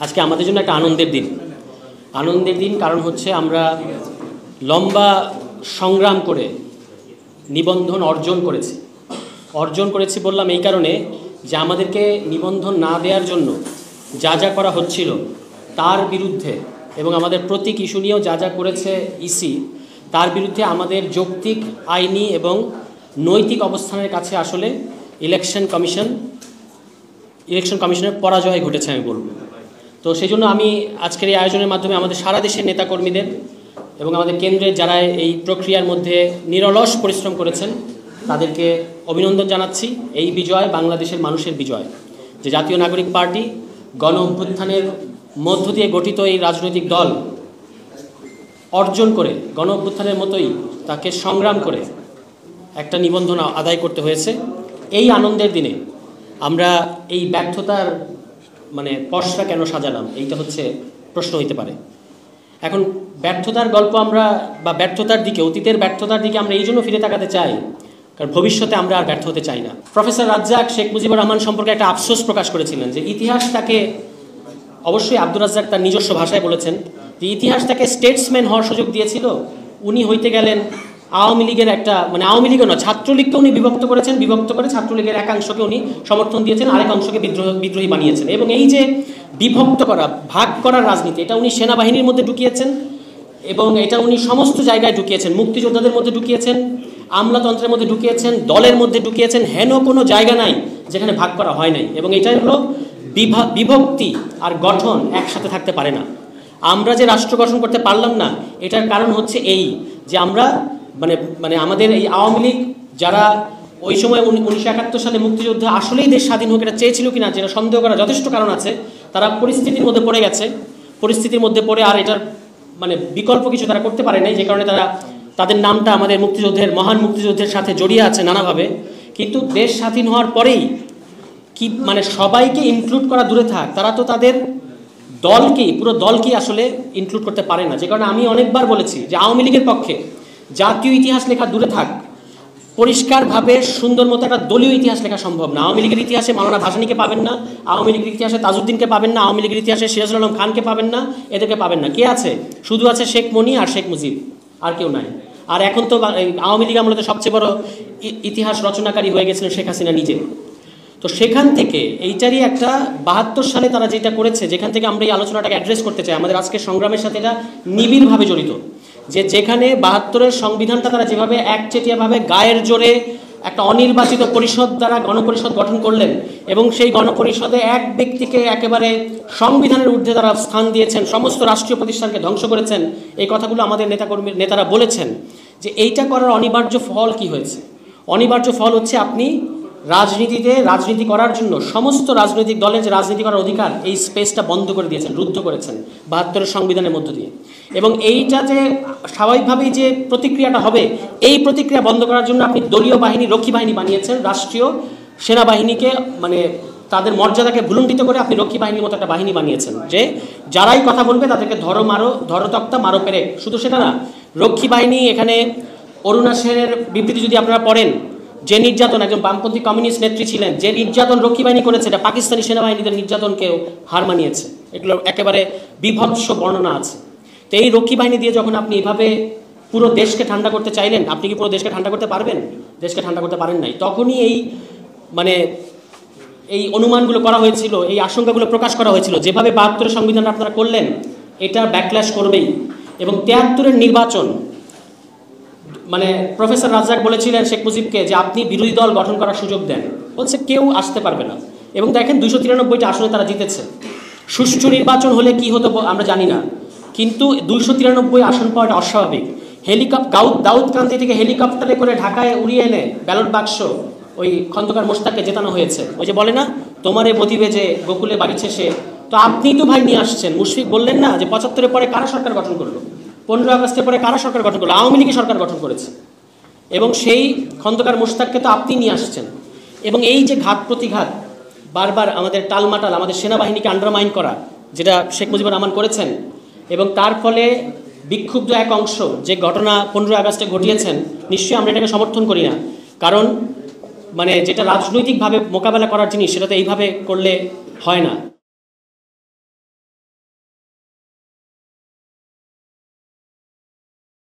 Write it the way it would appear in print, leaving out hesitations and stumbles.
আজকে আমাদের জন্য একটা আনন্দের দিন কারণ হচ্ছে আমরা লম্বা সংগ্রাম করে নিবন্ধন অর্জন করেছি বললাম এই কারণে যে আমাদেরকে নিবন্ধন না দেওয়ার জন্য যা যা করা হচ্ছিল তার বিরুদ্ধে এবং আমাদের প্রতীক ইস্যু নিয়েও যা যা করেছে ইসি তার বিরুদ্ধে আমাদের যৌক্তিক আইনি এবং নৈতিক অবস্থানের কাছে আসলে ইলেকশন কমিশনের পরাজয় ঘটেছে আমি বলব। তো সেই জন্য আমি আজকের এই আয়োজনের মাধ্যমে আমাদের সারা দেশের নেতাকর্মীদের এবং আমাদের কেন্দ্রের যারা এই প্রক্রিয়ার মধ্যে নিরলস পরিশ্রম করেছেন তাদেরকে অভিনন্দন জানাচ্ছি। এই বিজয় বাংলাদেশের মানুষের বিজয়, যে জাতীয় নাগরিক পার্টি গণ অভ্যুত্থানের মধ্য দিয়ে গঠিত এই রাজনৈতিক দল অর্জন করে গণ অভ্যুত্থানের মতোই তাকে সংগ্রাম করে একটা নিবন্ধন আদায় করতে হয়েছে। এই আনন্দের দিনে আমরা এই ব্যর্থতার পসরা কেন সাজালাম, এইটা হচ্ছে প্রশ্ন হইতে পারে। এখন ব্যর্থতার গল্প আমরা বা ব্যর্থতার দিকে, অতীতের ব্যর্থতার দিকে আমরা এই জন্য ফিরে তাকাতে চাই কারণ ভবিষ্যতে আমরা আর ব্যর্থ হতে চাই না। প্রফেসর রাজ্জাক শেখ মুজিবুর রহমান সম্পর্কে একটা আফসোস প্রকাশ করেছিলেন যে ইতিহাস তাকে, অবশ্যই আব্দুর রাজ্জাক তার নিজস্ব ভাষায় বলেছেন যে ইতিহাস তাকে স্টেটসম্যান হওয়ার সুযোগ দিয়েছিল, উনি হইতে গেলেন আওয়ামী লীগের একটা আওয়ামী লীগও নয়, ছাত্রলীগকে উনি বিভক্ত করে ছাত্রলীগের একাংশকে উনি সমর্থন দিয়েছেন, আরেক অংশকে বিদ্রোহী বানিয়েছেন। এবং এই যে বিভক্ত করা, ভাগ করার রাজনীতি, এটা উনি সেনাবাহিনীর মধ্যে ঢুকিয়েছেন এবং এটা উনি সমস্ত জায়গায় ঢুকিয়েছেন, মুক্তিযোদ্ধাদের মধ্যে ঢুকিয়েছেন, আমলাতন্ত্রের মধ্যে ঢুকিয়েছেন, দলের মধ্যে ঢুকিয়েছেন, হেন কোনো জায়গা নাই যেখানে ভাগ করা হয় নাই। এবং এটাই হলো বিভক্তি আর গঠন একসাথে থাকতে পারে না। আমরা যে রাষ্ট্র গঠন করতে পারলাম না এটার কারণ হচ্ছে এই যে আমরা আমাদের এই আওয়ামী লীগ যারা ওই সময় 1971 সালে মুক্তিযুদ্ধে আসলেই দেশ স্বাধীন হোক এটা চেয়েছিল কিনা যেটা সন্দেহ করা যথেষ্ট কারণ আছে, তারা পরিস্থিতির মধ্যে পড়ে গেছে, পরিস্থিতির মধ্যে পড়ে আর এটার বিকল্প কিছু তারা করতে পারে নাই, যে কারণে তাদের নামটা আমাদের মহান মুক্তিযুদ্ধের সাথে জড়িয়ে আছে নানাভাবে। কিন্তু দেশ স্বাধীন হওয়ার পরেই কি সবাইকে ইনক্লুড করা দূরে থাক, তারা তো তাদের পুরো দলকেই আসলে ইনক্লুড করতে পারে না। যে কারণে আমি অনেকবার বলেছি যে আওয়ামী লীগের পক্ষে জাতীয় ইতিহাস লেখা দূরে থাক, পরিষ্কারভাবে সুন্দর মতো একটা দলীয় ইতিহাস লেখা সম্ভব না। আওয়ামী লীগের ইতিহাসে মাওলানা ভাসানীকে পাবেন না, আওয়ামী লীগের ইতিহাসে তাজউদ্দিনকে পাবেন না, আওয়ামী লীগের ইতিহাসে সিরাজুল আলম খানকে পাবেন না, এদেরকে পাবেন না। কে আছে? শুধু আছে শেখ মনি আর শেখ মুজিব, আর কেউ নাই। আর এখন তো আওয়ামী লীগ আমলে সবচেয়ে বড় ইতিহাস রচনাকারী হয়ে গেছিলেন শেখ হাসিনা নিজে। তো সেখান থেকে এইটারই একটা 72 সালে তারা যেটা করেছে, যেখান থেকে আমরা এই আলোচনাটাকে অ্যাড্রেস করতে চাই, আমাদের আজকের সংগ্রামের সাথে এটা নিবিড়ভাবে জড়িত। যেখানে 72-এর সংবিধানটা তারা যেভাবে একচেটিয়াভাবে গায়ের জোরে একটা অনির্বাচিত পরিষদ দ্বারা গণপরিষদ গঠন করলেন এবং সেই গণপরিষদে এক ব্যক্তিকে একেবারে সংবিধানের ঊর্ধ্বে তারা স্থান দিয়েছেন, সমস্ত রাষ্ট্রীয় প্রতিষ্ঠানকে ধ্বংস করেছেন, এই কথাগুলো আমাদের নেতারা বলেছেন। যে এইটা করার অনিবার্য ফল কি হয়েছে? অনিবার্য ফল হচ্ছে আপনি রাজনীতি করার জন্য সমস্ত রাজনৈতিক দলের যে রাজনীতি করার অধিকার, এই স্পেসটা বন্ধ করে দিয়েছেন, রুদ্ধ করেছেন 72-এর সংবিধানের মধ্য দিয়ে। এবং এইটা যে স্বাভাবিকভাবেই যে প্রতিক্রিয়াটা হবে, এই প্রতিক্রিয়া বন্ধ করার জন্য আপনি দলীয় বাহিনী, রক্ষী বাহিনী বানিয়েছেন, রাষ্ট্রীয় সেনাবাহিনীকে তাদের মর্যাদাকে ভুলুণ্ঠিত করে আপনি রক্ষী বাহিনীর মতো একটা বাহিনী বানিয়েছেন, যে যারাই কথা বলবে তাদেরকে ধরো তক্তা মারো পেরে। শুধু সেটা না, রক্ষী বাহিনী এখানে অরুণা সেনের বিবৃতি যদি আপনারা পড়েন, যে নির্যাতন, একজন বামপন্থী কমিউনিস্ট নেত্রী ছিলেন, যে নির্যাতন রক্ষী বাহিনী করেছে এটা পাকিস্তানি সেনাবাহিনীদের নির্যাতনকেও হার মানিয়েছে। এগুলো একেবারে বিভৎস বর্ণনা আছে। তো এই রক্ষী বাহিনী দিয়ে যখন আপনি এভাবে পুরো দেশকে ঠান্ডা করতে চাইলেন, আপনি কি পুরো দেশকে ঠান্ডা করতে পারবেন? দেশকে ঠান্ডা করতে পারেন নাই। তখনই এই অনুমানগুলো করা হয়েছিল, এই আশঙ্কাগুলো প্রকাশ করা হয়েছিল, যেভাবে 72-এর সংবিধান আপনারা করলেন এটা ব্যাকল্যাশ করবেই। এবং 73-এর নির্বাচন, প্রফেসর রাজ্জাক বলেছিলেন শেখ মুজিবকে যে আপনি বিরোধী দল গঠন করার সুযোগ দেন, বলছে কেউ আসতে পারবে না। এবং দেখেন 293টা আসনে তারা জিতেছে। সুষ্ঠু নির্বাচন হলে কি হতো আমরা জানি না, কিন্তু 293 আসন পাওয়াটা অস্বাভাবিক। দাউদকান্দি থেকে হেলিকপ্টারে করে ঢাকায় উড়িয়ে এনে ব্যালট বাক্স ওই খন্দকার মোশতাককে জেতানো হয়েছে। ওই যে বলে না, তোমারে বদিবে যে গোকুলে বাড়িছে সে, তো আপনি তো ভাই নিয়ে আসছেন। মুশফিক বললেন না যে 75-এর পরে কারা সরকার গঠন করলো, 15 আগস্টের পরে কারা সরকার গঠন করলো? আওয়ামী লীগই সরকার গঠন করেছে। এবং সেই খন্দকার মোশতাককে তো আপনি নিয়ে আসছেন। এবং এই যে ঘাত প্রতিঘাত, বারবার আমাদের টালমাটাল, আমাদের সেনাবাহিনীকে আন্ডারমাইন করা, যেটা শেখ মুজিবুর রহমান করেছেন, এবং তার ফলে বিক্ষুব্ধ এক অংশ যে ঘটনা 15 আগস্টে ঘটিয়েছেন, নিশ্চয়ই আমরা এটাকে সমর্থন করি না। কারণ যেটা রাজনৈতিকভাবে মোকাবেলা করার জিনিস সেটা তো এইভাবে করলে হয় না।